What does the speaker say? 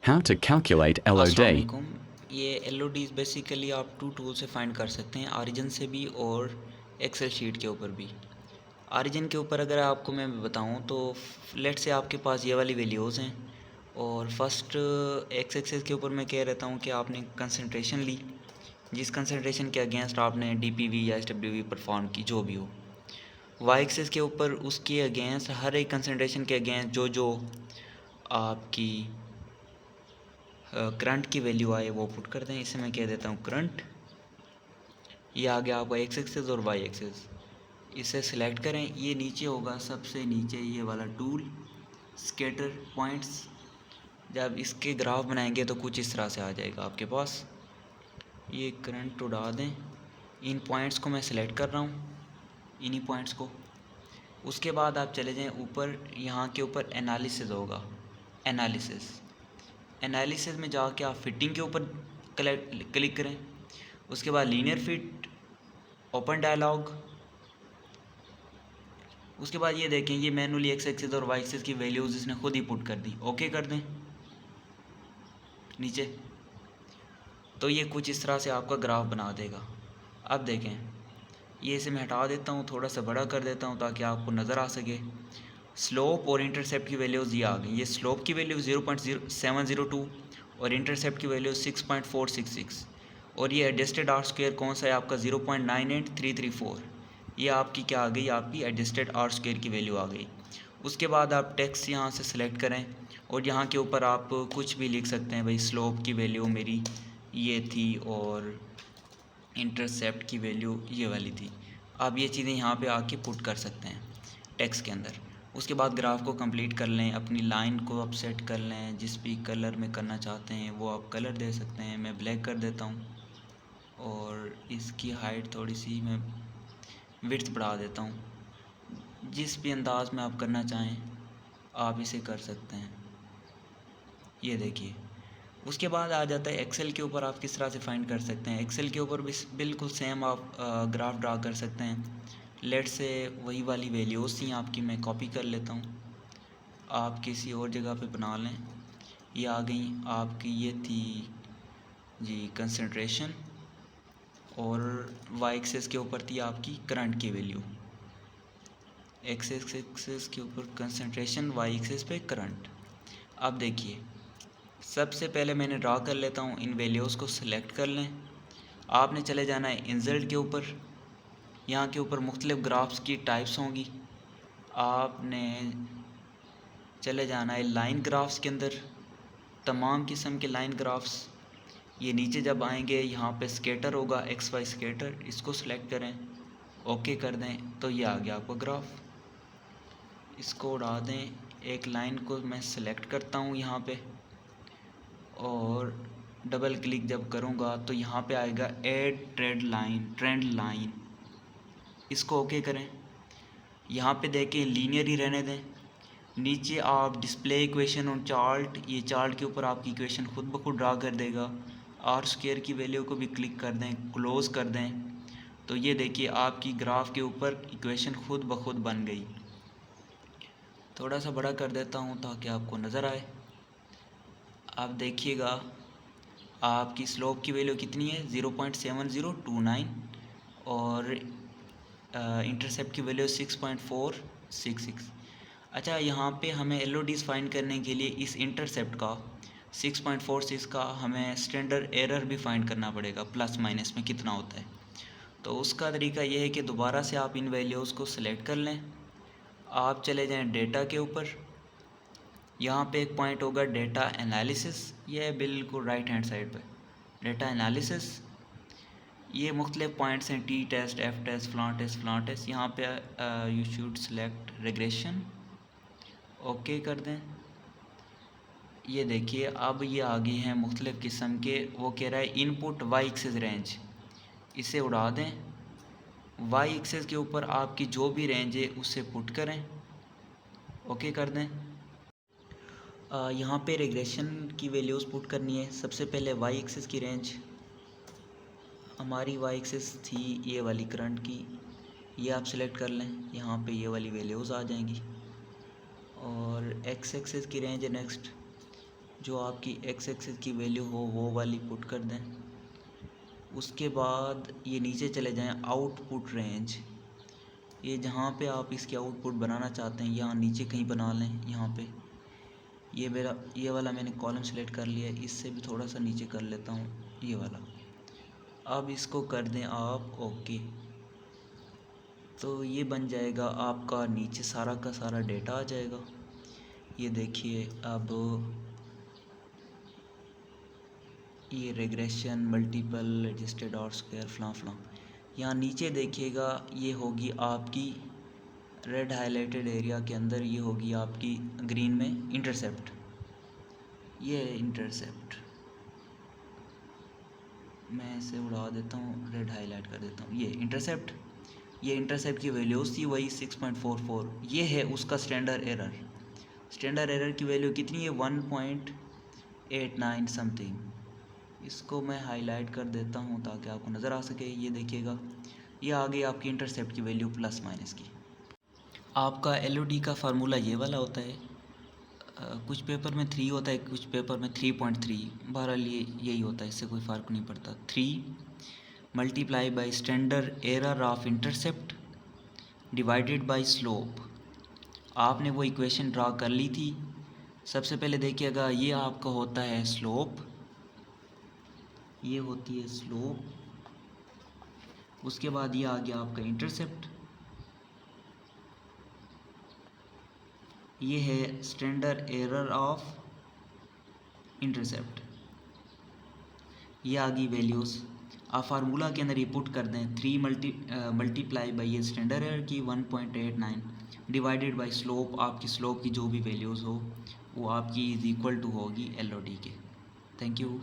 How to calculate अस्सलाम LOD. वालेकुम। ये LODs बेसिकली आप टू टूल से फाइंड कर सकते हैं, ऑरिजिन से भी और एक्सेल शीट के ऊपर भी। ऑरिजिन के ऊपर अगर आपको मैं बताऊं तो लेट से आपके पास ये वाली वैल्यूज़ हैं और फर्स्ट एक्स एक्सेस के ऊपर मैं कह रहता हूँ कि आपने कंसंट्रेशन ली, जिस कंसंट्रेशन के अगेंस्ट आपने DPV या SWV परफॉर्म की, जो भी हो। वाई एक्सेस के ऊपर उसके अगेंस्ट हर एक कंसंट्रेशन के अगेंस्ट जो जो आपकी करंट की वैल्यू आए वो पुट कर दें। इसे मैं कह देता हूँ करंट। ये आ गया आपका एक्स एक्सेस और वाई एक्सेस। इसे सिलेक्ट करें, ये नीचे होगा सबसे नीचे ये वाला टूल स्केटर पॉइंट्स। जब इसके ग्राफ बनाएंगे तो कुछ इस तरह से आ जाएगा आपके पास। ये करंट उड़ा दें, इन पॉइंट्स को मैं सिलेक्ट कर रहा हूँ, इन्हीं पॉइंट्स को। उसके बाद आप चले जाएं ऊपर, यहाँ के ऊपर एनालिसिस होगा, एनालिसिस। एनालिसिस में जाके आप फिटिंग के ऊपर क्लिक करें। उसके बाद लीनियर फिट, ओपन डायलॉग। उसके बाद ये देखें, ये मैनुअली एक्स एक्सिस और वाई एक्सिस की वैल्यूज़ इसने खुद ही पुट कर दी। ओके कर दें नीचे, तो ये कुछ इस तरह से आपका ग्राफ बना देगा। अब देखें, ये इसे मैं हटा देता हूँ, थोड़ा सा बड़ा कर देता हूँ ताकि आपको नज़र आ सके। स्लोप और इंटरसेप्ट की वैल्यूज़ ये आ गई। ये स्लोप की वैल्यू 0.0702 और इंटरसेप्ट की वैल्यू 6.466 और ये एडजस्टेड आर स्क्वायर कौन सा है आपका 0.98334। ये आपकी क्या आ गई, आपकी एडजस्टेड आर स्क्वायर की वैल्यू आ गई। उसके बाद आप टेक्स्ट यहाँ से सिलेक्ट करें और यहाँ के ऊपर आप कुछ भी लिख सकते हैं। भाई स्लोप की वैल्यू मेरी ये थी और इंटरसेप्ट की वैल्यू ये वाली थी। आप ये चीज़ें यहाँ पे आके पुट कर सकते हैं टेक्स्ट के अंदर। उसके बाद ग्राफ को कंप्लीट कर लें, अपनी लाइन को आप सेट कर लें, जिस भी कलर में करना चाहते हैं वो आप कलर दे सकते हैं। मैं ब्लैक कर देता हूँ और इसकी हाइट थोड़ी सी मैं विड्थ बढ़ा देता हूँ। जिस भी अंदाज में आप करना चाहें आप इसे कर सकते हैं। ये देखिए, उसके बाद आ जाता है एक्सेल के ऊपर आप किस तरह से फाइंड कर सकते हैं। एक्सेल के ऊपर भी बिल्कुल सेम आप ग्राफ ड्रा कर सकते हैं। लेट से वही वाली वैल्यूज़ थी आपकी, मैं कॉपी कर लेता हूँ, आप किसी और जगह पे बना लें। ये आ गई आपकी, ये थी जी कंसंट्रेशन और वाई एक्सेस के ऊपर थी आपकी करंट की वैल्यू। एक्स एक्सेस के ऊपर कंसंट्रेशन, वाई एक्सेस पे करंट। अब देखिए, सबसे पहले मैंने ड्रा कर लेता हूँ, इन वैल्यूज़ को सिलेक्ट कर लें। आपने चले जाना है इंसर्ट के ऊपर, यहाँ के ऊपर मुख्तलिफ़ ग्राफ्स की टाइप्स होंगी। आपने चले जाना है लाइन ग्राफ्स के अंदर, तमाम किस्म के लाइन ग्राफ्स। ये नीचे जब आएंगे यहाँ पे स्केटर होगा, एक्स वाई स्केटर, इसको सिलेक्ट करें, ओके कर दें, तो ये आ गया आपका ग्राफ। इसको उड़ा दें, एक लाइन को मैं सिलेक्ट करता हूँ यहाँ पे और डबल क्लिक जब करूँगा तो यहाँ पे आएगा ऐड ट्रेंड लाइन। इसको ओके करें। यहाँ पे देखें लीनियर ही रहने दें। नीचे आप डिस्प्ले इक्वेशन ऑन चार्ट, ये चार्ट के ऊपर आपकी इक्वेशन खुद ब खुद ड्रा कर देगा। आर स्क्वायर की वैल्यू को भी क्लिक कर दें, क्लोज़ कर दें, तो ये देखिए आपकी ग्राफ के ऊपर इक्वेशन खुद ब खुद बन गई। थोड़ा सा बड़ा कर देता हूँ ताकि आपको नज़र आए। आप देखिएगा आपकी स्लोप की वैल्यू कितनी है, 0.7029 और इंटरसेप्ट की वैल्यू 6.466। अच्छा, यहाँ पे हमें LODs फाइंड करने के लिए इस इंटरसेप्ट का 6.46 का हमें स्टैंडर्ड एरर भी फाइंड करना पड़ेगा, प्लस माइनस में कितना होता है। तो उसका तरीका यह है कि दोबारा से आप इन वैल्यूज़ को सिलेक्ट कर लें। आप चले जाएं डेटा के ऊपर, यहाँ पे एक पॉइंट होगा डेटा एनालिसिस, ये है बिल्कुल राइट हैंड साइड पे डेटा एनालिसिस। ये मुख्तलिफ पॉइंट्स हैं, टी टेस्ट, एफ टेस्ट, फ्लान टेस्ट, फ्लान टेस्ट। यहाँ पे you should select regression, okay कर दें। ये देखिए अब ये आ गई हैं मुख्तलिफ़ किस्म के, वो कह रहा है इनपुट वाई एक्सेस रेंज, इसे उड़ा दें। वाई एक्सेस के ऊपर आपकी जो भी रेंज है उसे पुट करें, ओके कर दें। यहाँ पे रिग्रेशन की वैल्यूज़ पुट करनी है। सबसे पहले वाई एक्सेस की रेंज, हमारी वाई एक्सेस थी ये वाली करंट की, ये आप सेलेक्ट कर लें, यहाँ पे ये वाली वैल्यूज़ आ जाएंगी। और एक्स एक्सेस की रेंज है नेक्स्ट, जो आपकी एक्स एक्सिस की वैल्यू हो वो वाली पुट कर दें। उसके बाद ये नीचे चले जाएं, आउटपुट रेंज, ये जहाँ पे आप इसकी आउटपुट बनाना चाहते हैं यहाँ नीचे कहीं बना लें। यहाँ पे ये वाला मैंने कॉलम सेलेक्ट कर लिया है, इससे भी थोड़ा सा नीचे कर लेता हूँ ये वाला। अब इसको कर दें आप ओके, तो ये बन जाएगा आपका, नीचे सारा का सारा डेटा आ जाएगा। ये देखिए अब ये रेग्रेशन, मल्टीपल, एडजस्टेड और स्क्वायर, फलां यहाँ नीचे देखिएगा ये होगी आपकी रेड हाईलाइटेड एरिया के अंदर, ये होगी आपकी ग्रीन में इंटरसेप्ट। ये इंटरसेप्ट मैं इसे उड़ा देता हूँ, रेड हाईलाइट कर देता हूँ। ये इंटरसेप्ट की वैल्यूज़ थी वही 6.44। ये है उसका स्टैंडर्ड एरर। स्टैंडर्ड एरर की वैल्यू कितनी है, 1.89 समथिंग। इसको मैं हाईलाइट कर देता हूँ ताकि आपको नज़र आ सके। ये देखिएगा ये आ गई आपकी इंटरसेप्ट की वैल्यू प्लस माइनस की। आपका LOD का फार्मूला ये वाला होता है। कुछ पेपर में 3 होता है, कुछ पेपर में 3.3। बहरहाल ये यही होता है, इससे कोई फ़र्क नहीं पड़ता। 3 multiply by standard error of intercept divided by slope. आपने वो इक्वेशन ड्रा कर ली थी। सबसे पहले देखिएगा ये आपका होता है स्लोप, ये होती है स्लोप। उसके बाद ये आ गया आपका इंटरसेप्ट, ये है स्टैंडर्ड एरर ऑफ इंटरसेप्ट। ये आ गई वैल्यूज़। आप फार्मूला के अंदर ये पुट कर दें, 3 मल्टीप्लाई बाई ये स्टैंडर्ड एरर की 1.89 डिवाइडेड बाई स्लोप। आपकी स्लोप की जो भी वैल्यूज़ हो वो आपकी इज़ इक्वल टू होगी LOD के। Thank you.